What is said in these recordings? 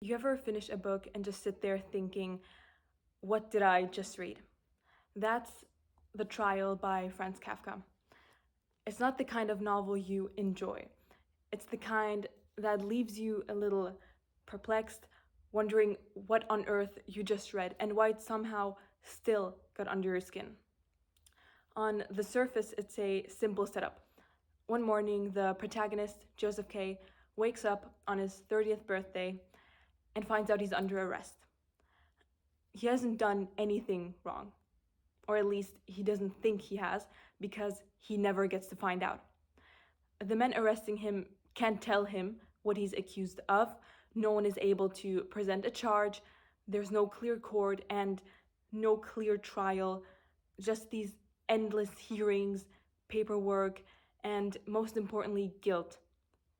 You ever finish a book and just sit there thinking, what did I just read? That's The Trial by Franz Kafka. It's not the kind of novel you enjoy. It's the kind that leaves you a little perplexed, wondering what on earth you just read and why it somehow still got under your skin. On the surface, it's a simple setup. One morning, the protagonist, Joseph K., wakes up on his 30th birthday and finds out he's under arrest. He hasn't done anything wrong, or at least he doesn't think he has, because he never gets to find out. The men arresting him can't tell him what he's accused of. No one is able to present a charge. There's no clear court and no clear trial, just these endless hearings, paperwork, and most importantly, guilt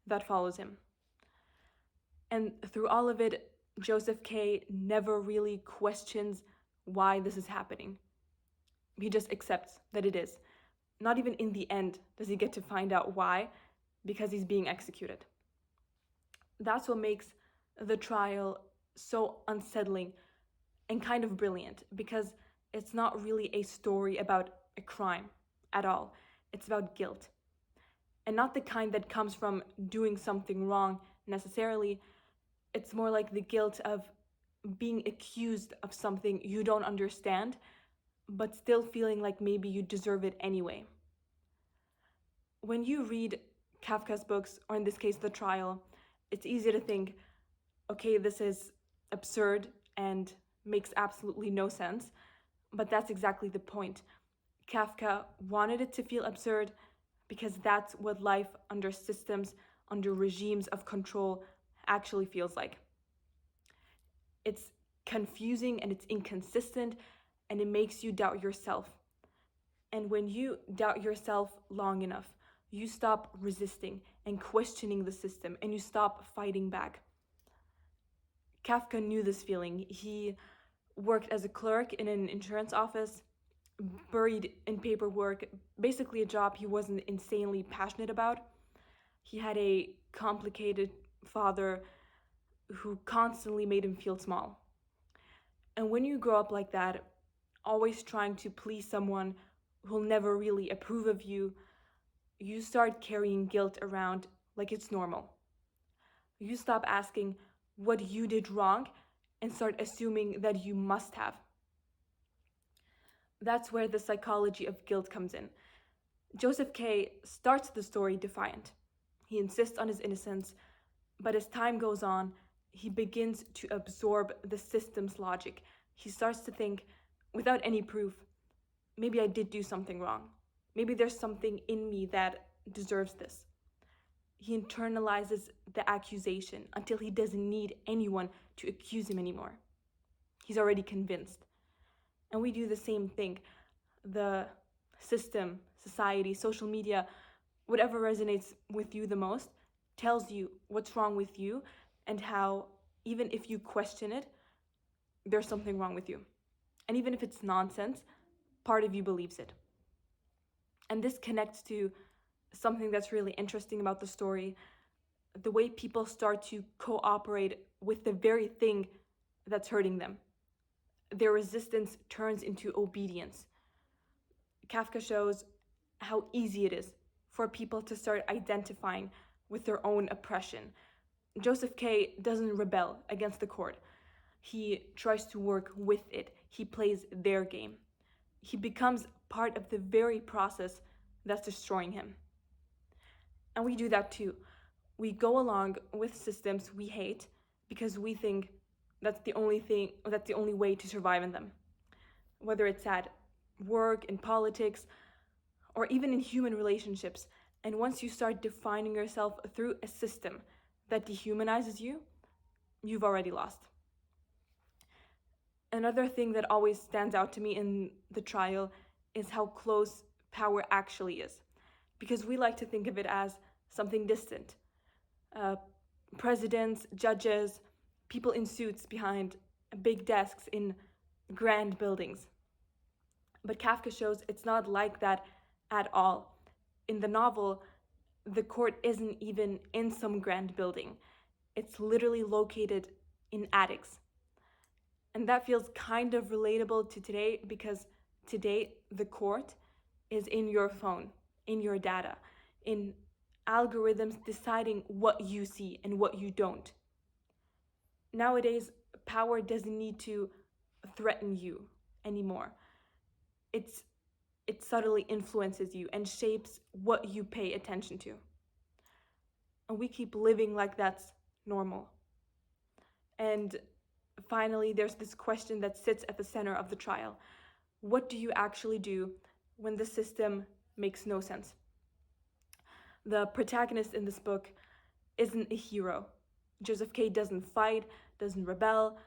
that follows him. And through all of it, Joseph K. never really questions why this is happening. He just accepts that it is. Not even in the end does he get to find out why, because he's being executed. That's what makes the trial so unsettling and kind of brilliant, because it's not really a story about a crime at all. It's about guilt. And not the kind that comes from doing something wrong necessarily. It's more like the guilt of being accused of something you don't understand, but still feeling like maybe you deserve it anyway. When you read Kafka's books, or in this case, The Trial, it's easy to think, okay, this is absurd and makes absolutely no sense, but that's exactly the point. Kafka wanted it to feel absurd because that's what life under systems, under regimes of control actually feels like. It's confusing and it's inconsistent and it makes you doubt yourself. And when you doubt yourself long enough, you stop resisting and questioning the system and you stop fighting back. Kafka knew this feeling. He worked as a clerk in an insurance office, buried in paperwork, basically a job he wasn't insanely passionate about. He had a complicated father who constantly made him feel small. And when you grow up like that, always trying to please someone who'll never really approve of you, you start carrying guilt around like it's normal. You stop asking what you did wrong and start assuming that you must have. That's where the psychology of guilt comes in. Joseph K. starts the story defiant. He insists on his innocence, but as time goes on, he begins to absorb the system's logic. He starts to think, without any proof, maybe I did do something wrong. Maybe there's something in me that deserves this. He internalizes the accusation until he doesn't need anyone to accuse him anymore. He's already convinced. And we do the same thing. The system, society, social media, whatever resonates with you the most, tells you what's wrong with you and how, even if you question it, there's something wrong with you. And even if it's nonsense, part of you believes it. And this connects to something that's really interesting about the story, the way people start to cooperate with the very thing that's hurting them. Their resistance turns into obedience. Kafka shows how easy it is for people to start identifying with their own oppression. Joseph K. doesn't rebel against the court. He tries to work with it. He plays their game. He becomes part of the very process that's destroying him. And we do that too. We go along with systems we hate because we think that's the only way to survive in them. Whether it's at work, in politics, or even in human relationships. And once you start defining yourself through a system that dehumanizes you, you've already lost. Another thing that always stands out to me in the trial is how close power actually is. Because we like to think of it as something distant. Presidents, judges, people in suits behind big desks in grand buildings. But Kafka shows it's not like that at all. In the novel, the court isn't even in some grand building. It's literally located in attics. And that feels kind of relatable to today because today the court is in your phone, in your data, in algorithms deciding what you see and what you don't. Nowadays, power doesn't need to threaten you anymore. It's it subtly influences you and shapes what you pay attention to. And we keep living like that's normal. And finally, there's this question that sits at the center of the trial. What do you actually do when the system makes no sense? The protagonist in this book isn't a hero. Joseph K doesn't fight, doesn't rebel.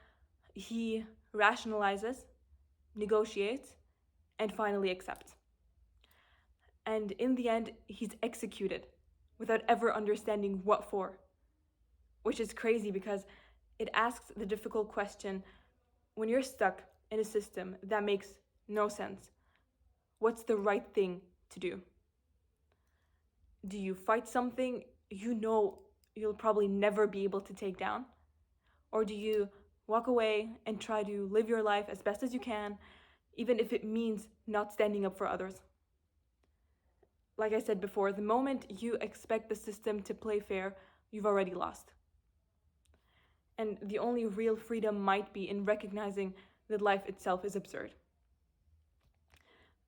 He rationalizes, negotiates, and finally accepts. And in the end, he's executed without ever understanding what for, which is crazy because it asks the difficult question: when you're stuck in a system that makes no sense, what's the right thing to do? Do you fight something you know you'll probably never be able to take down? Or do you walk away and try to live your life as best as you can, even if it means not standing up for others? Like I said before, the moment you expect the system to play fair, you've already lost. And the only real freedom might be in recognizing that life itself is absurd.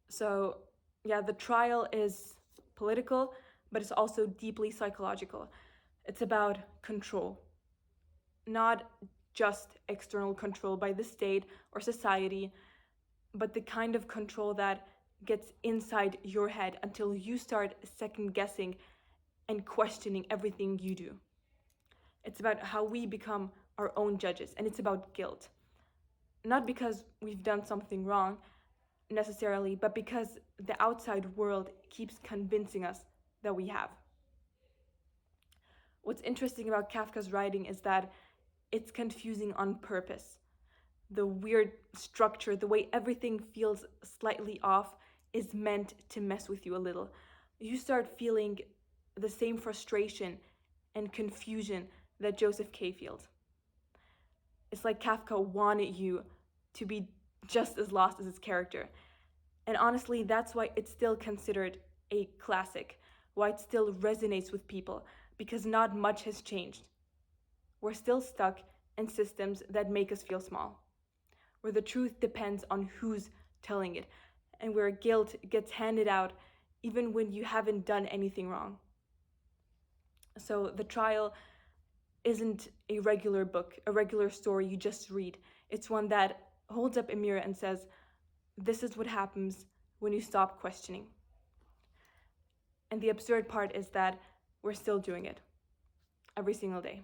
So, yeah, the trial is political, but it's also deeply psychological. It's about control, not just external control by the state or society, but the kind of control that gets inside your head until you start second guessing and questioning everything you do. It's about how we become our own judges, and it's about guilt. Not because we've done something wrong necessarily, but because the outside world keeps convincing us that we have. What's interesting about Kafka's writing is that it's confusing on purpose. The weird structure, the way everything feels slightly off, is meant to mess with you a little. You start feeling the same frustration and confusion that Joseph K feels. It's like Kafka wanted you to be just as lost as his character. And honestly, that's why it's still considered a classic, why it still resonates with people, because not much has changed. We're still stuck in systems that make us feel small, where the truth depends on who's telling it, and where guilt gets handed out even when you haven't done anything wrong. So the trial isn't a regular book, a regular story you just read. It's one that holds up a mirror and says, this is what happens when you stop questioning. And the absurd part is that we're still doing it every single day.